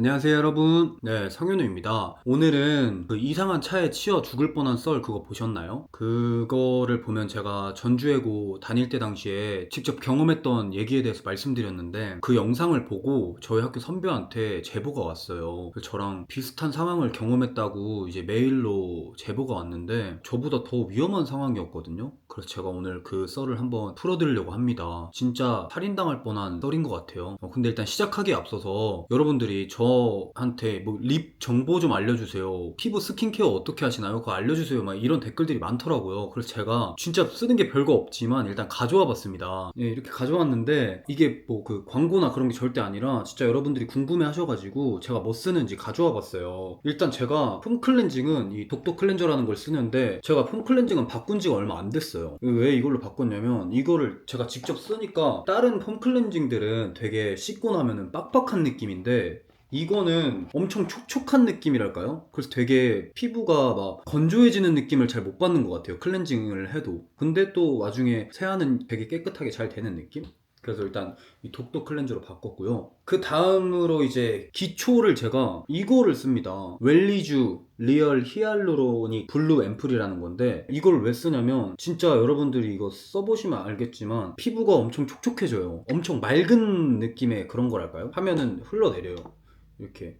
안녕하세요 여러분. 네, 성현우입니다. 오늘은 그 이상한 차에 치여 죽을 뻔한 썰 그거 보셨나요? 그거를 보면 제가 전주해고 다닐 때 당시에 직접 경험했던 얘기에 대해서 말씀드렸는데, 그 영상을 보고 저희 학교 선배한테 제보가 왔어요. 그래서 저랑 비슷한 상황을 경험했다고 이제 메일로 제보가 왔는데, 저보다 더 위험한 상황이었거든요. 그래서 제가 오늘 그 썰을 한번 풀어드리려고 합니다. 진짜 살인당할 뻔한 썰인 것 같아요. 근데 일단 시작하기에 앞서서 여러분들이 저한테 뭐 립 정보 좀 알려주세요, 피부 스킨케어 어떻게 하시나요? 그거 알려주세요, 막 이런 댓글들이 많더라고요. 그래서 제가 진짜 쓰는 게 별거 없지만 일단 가져와 봤습니다. 예, 이렇게 가져왔는데 이게 뭐 그 광고나 그런 게 절대 아니라 진짜 여러분들이 궁금해 하셔가지고 제가 뭐 쓰는지 가져와 봤어요. 일단 제가 폼 클렌징은 이 독도 클렌저라는 걸 쓰는데, 제가 폼 클렌징은 바꾼 지가 얼마 안 됐어요. 왜 이걸로 바꿨냐면, 이거를 제가 직접 쓰니까 다른 폼 클렌징들은 되게 씻고 나면은 빡빡한 느낌인데 이거는 엄청 촉촉한 느낌이랄까요? 그래서 되게 피부가 막 건조해지는 느낌을 잘 못 받는 것 같아요, 클렌징을 해도. 근데 또 나중에 세안은 되게 깨끗하게 잘 되는 느낌? 그래서 일단 이 독도 클렌저로 바꿨고요. 그 다음으로 이제 기초를 제가 이거를 씁니다. 웰리쥬 리얼 히알루로닉 블루 앰플이라는 건데, 이걸 왜 쓰냐면 진짜 여러분들이 이거 써보시면 알겠지만 피부가 엄청 촉촉해져요. 엄청 맑은 느낌의 그런 거랄까요? 하면은 흘러내려요. 이렇게.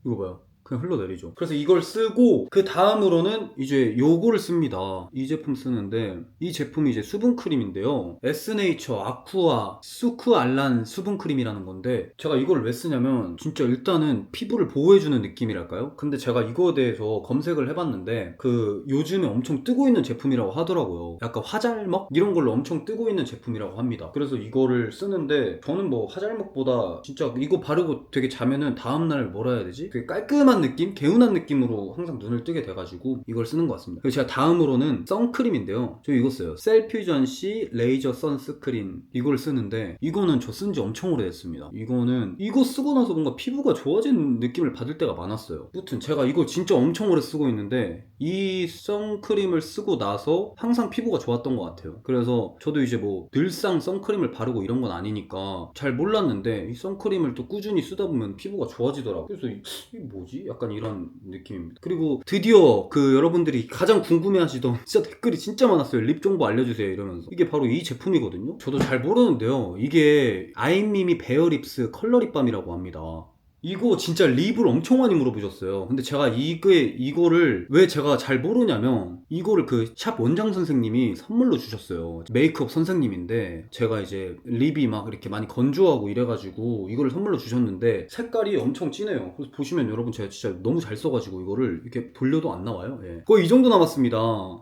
이거 봐요. 그냥 흘러내리죠. 그래서 이걸 쓰고 그 다음으로는 이제 요거를 씁니다. 이 제품 쓰는데, 이 제품이 이제 수분크림인데요, 에스네이처 아쿠아 수크알란 수분크림이라는 건데, 제가 이걸 왜 쓰냐면 진짜 일단은 피부를 보호해주는 느낌이랄까요? 근데 제가 이거에 대해서 검색을 해봤는데 그 요즘에 엄청 뜨고 있는 제품이라고 하더라고요. 약간 화잘먹? 이런 걸로 엄청 뜨고 있는 제품이라고 합니다. 그래서 이거를 쓰는데 저는 뭐 화잘먹보다 진짜 이거 바르고 되게 자면은 다음날 뭐라 해야 되지? 되게 깔끔한 느낌? 개운한 느낌으로 항상 눈을 뜨게 돼가지고 이걸 쓰는 것 같습니다. 그리고 제가 다음으로는 선크림인데요, 저 이거 써요. 셀퓨전시 레이저 선스크린. 이걸 쓰는데 이거는 저 쓴 지 엄청 오래됐습니다. 이거는 이거 쓰고 나서 뭔가 피부가 좋아진 느낌을 받을 때가 많았어요. 아무튼 제가 이거 진짜 엄청 오래 쓰고 있는데 이 선크림을 쓰고 나서 항상 피부가 좋았던 것 같아요. 그래서 저도 이제 뭐 늘상 선크림을 바르고 이런 건 아니니까 잘 몰랐는데 이 선크림을 또 꾸준히 쓰다 보면 피부가 좋아지더라고요. 그래서 이게 뭐지? 약간 이런 느낌입니다. 그리고 드디어 그 여러분들이 가장 궁금해하시던 진짜 댓글이 진짜 많았어요. 립 정보 알려주세요 이러면서. 이게 바로 이 제품이거든요. 저도 잘 모르는데요, 이게 아이미미 베어립스 컬러 립밤이라고 합니다. 이거 진짜 립을 엄청 많이 물어보셨어요. 근데 제가 이거를 왜 제가 잘 모르냐면, 이거를 그 샵 원장 선생님이 선물로 주셨어요. 메이크업 선생님인데 제가 이제 립이 막 이렇게 많이 건조하고 이래가지고 이거를 선물로 주셨는데 색깔이 엄청 진해요. 그래서 보시면 여러분, 제가 진짜 너무 잘 써가지고 이거를 이렇게 돌려도 안 나와요. 예. 거의 이 정도 남았습니다.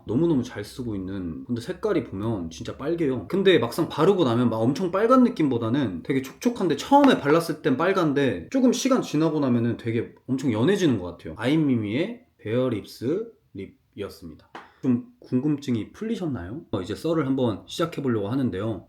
너무너무 잘 쓰고 있는. 근데 색깔이 보면 진짜 빨개요. 근데 막상 바르고 나면 막 엄청 빨간 느낌보다는 되게 촉촉한데, 처음에 발랐을 땐 빨간데 조금 시간 지나고 나면은 되게 엄청 연해지는 것 같아요. 아이미미의 베어립스 립이었습니다. 좀 궁금증이 풀리셨나요? 이제 썰을 한번 시작해 보려고 하는데요.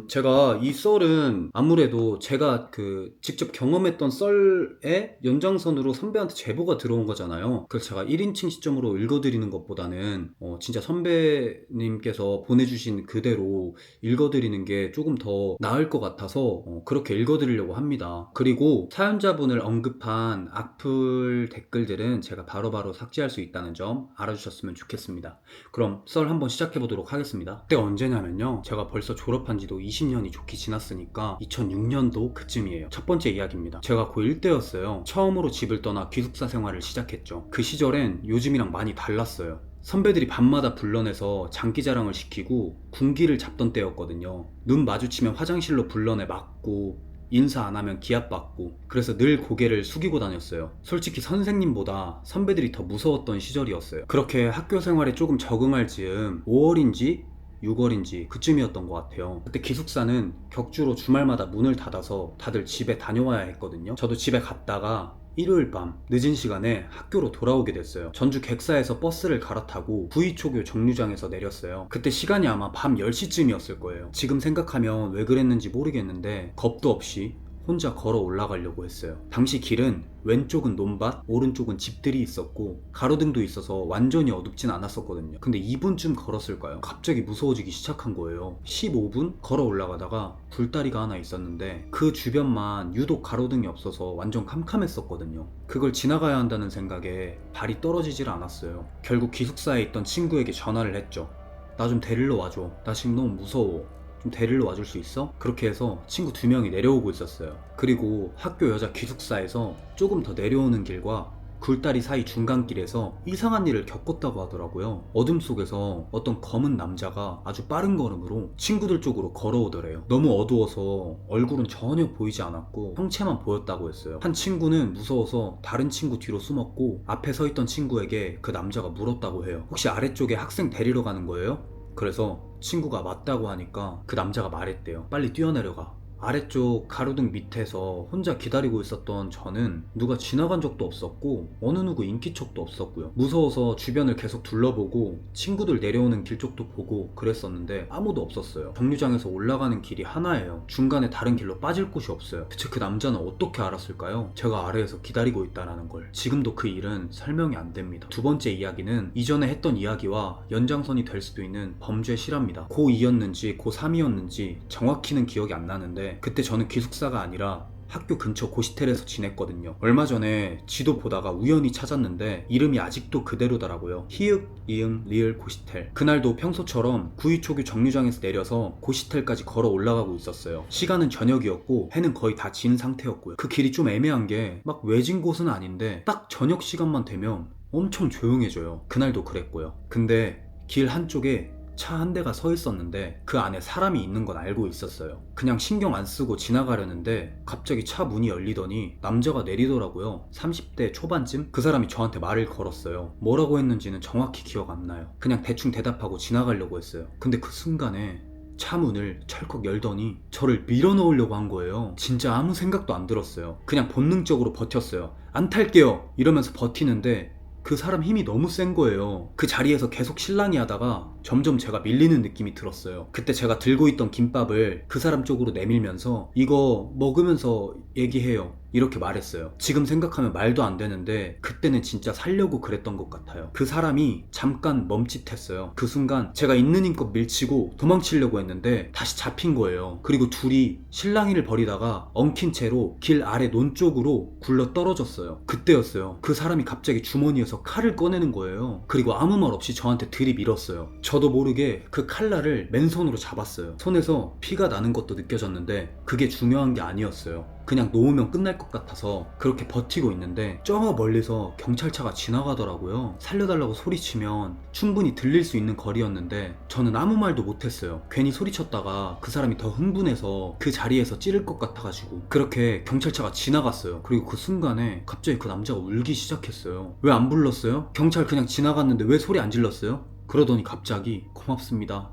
제가 이 썰은 아무래도 제가 그 직접 경험했던 썰의 연장선으로 선배한테 제보가 들어온 거잖아요. 그래서 제가 1인칭 시점으로 읽어드리는 것보다는 진짜 선배님께서 보내주신 그대로 읽어드리는 게 조금 더 나을 것 같아서 그렇게 읽어드리려고 합니다. 그리고 사연자분을 언급한 악플 댓글들은 제가 바로바로 삭제할 수 있다는 점 알아주셨으면 좋겠습니다. 그럼 썰 한번 시작해 보도록 하겠습니다. 그때 언제냐면요, 제가 벌써 졸업한 지도 20년이 좋게 지났으니까 2006년도 그쯤이에요. 첫 번째 이야기입니다. 제가 고1 때였어요. 처음으로 집을 떠나 기숙사 생활을 시작했죠. 그 시절엔 요즘이랑 많이 달랐어요. 선배들이 밤마다 불러내서 장기자랑을 시키고 군기를 잡던 때였거든요. 눈 마주치면 화장실로 불러내 맞고, 인사 안 하면 기합받고, 그래서 늘 고개를 숙이고 다녔어요. 솔직히 선생님보다 선배들이 더 무서웠던 시절이었어요. 그렇게 학교 생활에 조금 적응할 즈음 5월인지 6월인지 그쯤이었던 것 같아요. 그때 기숙사는 격주로 주말마다 문을 닫아서 다들 집에 다녀와야 했거든요. 저도 집에 갔다가 일요일 밤 늦은 시간에 학교로 돌아오게 됐어요. 전주 객사에서 버스를 갈아타고 부의초교 정류장에서 내렸어요. 그때 시간이 아마 밤 10시쯤이었을 거예요. 지금 생각하면 왜 그랬는지 모르겠는데 겁도 없이 혼자 걸어 올라가려고 했어요. 당시 길은 왼쪽은 논밭, 오른쪽은 집들이 있었고 가로등도 있어서 완전히 어둡진 않았었거든요. 근데 2분쯤 걸었을까요? 갑자기 무서워지기 시작한 거예요. 15분 걸어 올라가다가 굴다리가 하나 있었는데 그 주변만 유독 가로등이 없어서 완전 캄캄했었거든요. 그걸 지나가야 한다는 생각에 발이 떨어지질 않았어요. 결국 기숙사에 있던 친구에게 전화를 했죠. 나 좀 데리러 와줘. 나 지금 너무 무서워. 좀 데리러 와줄 수 있어? 그렇게 해서 친구 2명이 내려오고 있었어요. 그리고 학교 여자 기숙사에서 조금 더 내려오는 길과 굴다리 사이 중간길에서 이상한 일을 겪었다고 하더라고요. 어둠 속에서 어떤 검은 남자가 아주 빠른 걸음으로 친구들 쪽으로 걸어오더래요. 너무 어두워서 얼굴은 전혀 보이지 않았고 형체만 보였다고 했어요. 한 친구는 무서워서 다른 친구 뒤로 숨었고 앞에 서 있던 친구에게 그 남자가 물었다고 해요. 혹시 아래쪽에 학생 데리러 가는 거예요? 그래서 친구가 맞다고 하니까 그 남자가 말했대요. 빨리 뛰어내려가. 아래쪽 가로등 밑에서 혼자 기다리고 있었던 저는 누가 지나간 적도 없었고 어느 누구 인기척도 없었고요. 무서워서 주변을 계속 둘러보고 친구들 내려오는 길 쪽도 보고 그랬었는데 아무도 없었어요. 정류장에서 올라가는 길이 하나예요. 중간에 다른 길로 빠질 곳이 없어요. 대체 그 남자는 어떻게 알았을까요? 제가 아래에서 기다리고 있다는 걸. 지금도 그 일은 설명이 안 됩니다. 두 번째 이야기는 이전에 했던 이야기와 연장선이 될 수도 있는 범죄 실화입니다. 고2였는지 고3이었는지 정확히는 기억이 안 나는데 그때 저는 기숙사가 아니라 학교 근처 고시텔에서 지냈거든요. 얼마 전에 지도 보다가 우연히 찾았는데 이름이 아직도 그대로더라고요. 히읗, 이응, 리을 고시텔. 그날도 평소처럼 구이초교 정류장에서 내려서 고시텔까지 걸어 올라가고 있었어요. 시간은 저녁이었고 해는 거의 다 진 상태였고요. 그 길이 좀 애매한 게 막 외진 곳은 아닌데 딱 저녁 시간만 되면 엄청 조용해져요. 그날도 그랬고요. 근데 길 한쪽에 차 한 대가 서 있었는데 그 안에 사람이 있는 건 알고 있었어요. 그냥 신경 안 쓰고 지나가려는데 갑자기 차 문이 열리더니 남자가 내리더라고요. 30대 초반쯤? 그 사람이 저한테 말을 걸었어요. 뭐라고 했는지는 정확히 기억 안 나요. 그냥 대충 대답하고 지나가려고 했어요. 근데 그 순간에 차 문을 철컥 열더니 저를 밀어넣으려고 한 거예요. 진짜 아무 생각도 안 들었어요. 그냥 본능적으로 버텼어요. 안 탈게요! 이러면서 버티는데 그 사람 힘이 너무 센 거예요. 그 자리에서 계속 실랑이 하다가 점점 제가 밀리는 느낌이 들었어요. 그때 제가 들고 있던 김밥을 그 사람 쪽으로 내밀면서 이거 먹으면서 얘기해요. 이렇게 말했어요. 지금 생각하면 말도 안 되는데 그때는 진짜 살려고 그랬던 것 같아요. 그 사람이 잠깐 멈칫했어요. 그 순간 제가 있는 힘껏 밀치고 도망치려고 했는데 다시 잡힌 거예요. 그리고 둘이 실랑이를 벌이다가 엉킨 채로 길 아래 논 쪽으로 굴러 떨어졌어요. 그때였어요. 그 사람이 갑자기 주머니에서 칼을 꺼내는 거예요. 그리고 아무 말 없이 저한테 들이밀었어요. 저도 모르게 그 칼날을 맨손으로 잡았어요. 손에서 피가 나는 것도 느껴졌는데 그게 중요한 게 아니었어요. 그냥 놓으면 끝날 것 같아서 그렇게 버티고 있는데 저 멀리서 경찰차가 지나가더라고요. 살려달라고 소리치면 충분히 들릴 수 있는 거리였는데 저는 아무 말도 못했어요. 괜히 소리쳤다가 그 사람이 더 흥분해서 그 자리에서 찌를 것 같아가지고. 그렇게 경찰차가 지나갔어요. 그리고 그 순간에 갑자기 그 남자가 울기 시작했어요. 왜 안 불렀어요? 경찰 그냥 지나갔는데 왜 소리 안 질렀어요? 그러더니 갑자기 고맙습니다.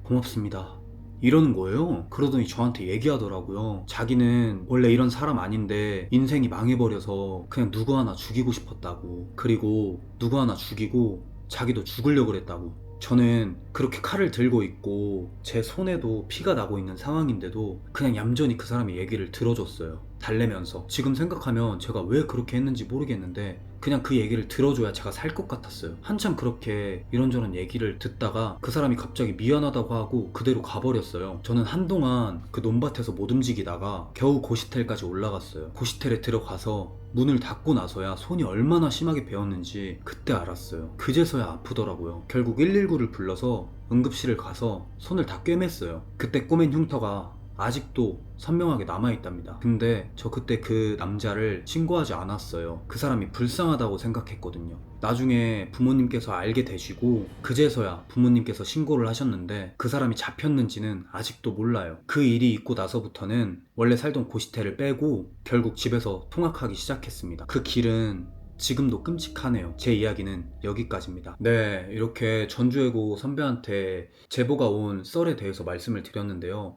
고맙습니다. 이러는 거예요. 그러더니 저한테 얘기하더라고요. 자기는 원래 이런 사람 아닌데 인생이 망해버려서 그냥 누구 하나 죽이고 싶었다고. 그리고 누구 하나 죽이고 자기도 죽으려고 그랬다고. 저는 그렇게 칼을 들고 있고 제 손에도 피가 나고 있는 상황인데도 그냥 얌전히 그 사람의 얘기를 들어줬어요. 달래면서. 지금 생각하면 제가 왜 그렇게 했는지 모르겠는데 그냥 그 얘기를 들어줘야 제가 살 것 같았어요. 한참 그렇게 이런저런 얘기를 듣다가 그 사람이 갑자기 미안하다고 하고 그대로 가버렸어요. 저는 한동안 그 논밭에서 못 움직이다가 겨우 고시텔까지 올라갔어요. 고시텔에 들어가서 문을 닫고 나서야 손이 얼마나 심하게 베었는지 그때 알았어요. 그제서야 아프더라고요. 결국 119를 불러서 응급실을 가서 손을 다 꿰맸어요. 그때 꼬맨 흉터가 아직도 선명하게 남아있답니다. 근데 저 그때 그 남자를 신고하지 않았어요. 그 사람이 불쌍하다고 생각했거든요. 나중에 부모님께서 알게 되시고 그제서야 부모님께서 신고를 하셨는데 그 사람이 잡혔는지는 아직도 몰라요. 그 일이 있고 나서부터는 원래 살던 고시텔을 빼고 결국 집에서 통학하기 시작했습니다. 그 길은 지금도 끔찍하네요. 제 이야기는 여기까지입니다. 네, 이렇게 전주예고 선배한테 제보가 온 썰에 대해서 말씀을 드렸는데요.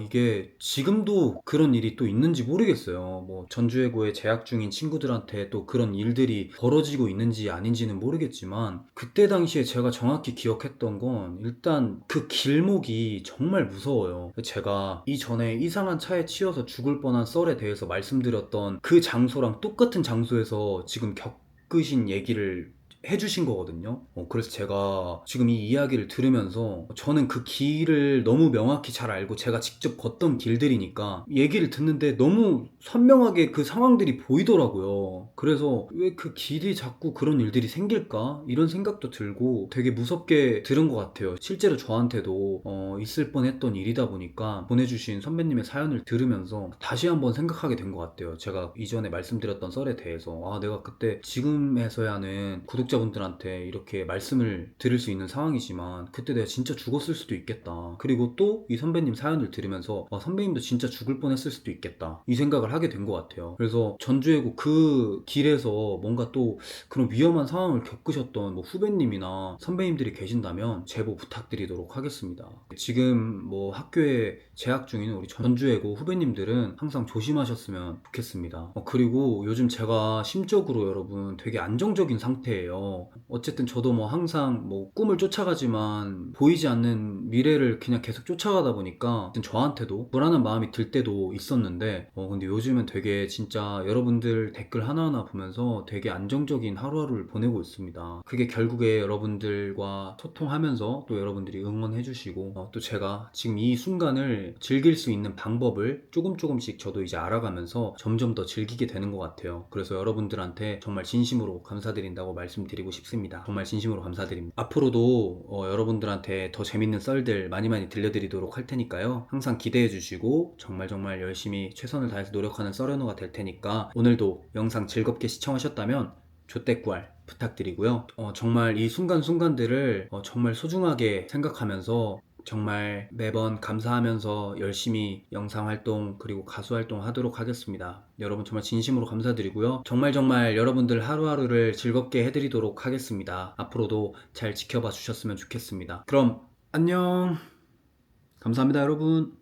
이게 지금도 그런 일이 또 있는지 모르겠어요. 뭐 전주예고에 재학 중인 친구들한테 또 그런 일들이 벌어지고 있는지 아닌지는 모르겠지만, 그때 당시에 제가 정확히 기억했던 건 일단 그 길목이 정말 무서워요. 제가 이전에 이상한 차에 치여서 죽을 뻔한 썰에 대해서 말씀드렸던 그 장소랑 똑같은 장소에서 지금 겪으신 얘기를 해주신 거거든요. 그래서 제가 지금 이 이야기를 들으면서, 저는 그 길을 너무 명확히 잘 알고 제가 직접 걷던 길들이니까 얘기를 듣는데 너무 선명하게 그 상황들이 보이더라고요. 그래서 왜 그 길이 자꾸 그런 일들이 생길까? 이런 생각도 들고 되게 무섭게 들은 것 같아요. 실제로 저한테도 있을 뻔했던 일이다 보니까 보내주신 선배님의 사연을 들으면서 다시 한번 생각하게 된 것 같아요. 제가 이전에 말씀드렸던 썰에 대해서 내가 그때 지금에서야는 구독자분들한테 이렇게 말씀을 드릴 수 있는 상황이지만 그때 내가 진짜 죽었을 수도 있겠다. 그리고 또 이 선배님 사연을 들으면서 선배님도 진짜 죽을 뻔했을 수도 있겠다, 이 생각을 하게 된 것 같아요. 그래서 전주예고 그 길에서 뭔가 또 그런 위험한 상황을 겪으셨던 뭐 후배님이나 선배님들이 계신다면 제보 부탁드리도록 하겠습니다. 지금 뭐 학교에 재학 중인 우리 전주예고 후배님들은 항상 조심하셨으면 좋겠습니다. 그리고 요즘 제가 심적으로 여러분 되게 안정적인 상태예요. 어쨌든 저도 뭐 항상 뭐 꿈을 쫓아가지만 보이지 않는 미래를 그냥 계속 쫓아가다 보니까 저한테도 불안한 마음이 들 때도 있었는데, 근데 요즘은 되게 진짜 여러분들 댓글 하나하나 보면서 되게 안정적인 하루하루를 보내고 있습니다. 그게 결국에 여러분들과 소통하면서 또 여러분들이 응원해주시고, 또 제가 지금 이 순간을 즐길 수 있는 방법을 조금씩 저도 이제 알아가면서 점점 더 즐기게 되는 것 같아요. 그래서 여러분들한테 정말 진심으로 감사드린다고 말씀드리고 싶습니다. 정말 진심으로 감사드립니다. 앞으로도 여러분들한테 더 재밌는 썰들 많이 들려드리도록 할 테니까요. 항상 기대해 주시고 정말 열심히 최선을 다해서 노력하는 썰연우가 될 테니까, 오늘도 영상 즐겁게 시청하셨다면 조댓구알 부탁드리고요. 정말 이 순간순간들을 정말 소중하게 생각하면서 정말 매번 감사하면서 열심히 영상 활동 그리고 가수 활동 하도록 하겠습니다. 여러분 정말 진심으로 감사드리고요. 정말 여러분들 하루하루를 즐겁게 해드리도록 하겠습니다. 앞으로도 잘 지켜봐 주셨으면 좋겠습니다. 그럼 안녕. 감사합니다, 여러분.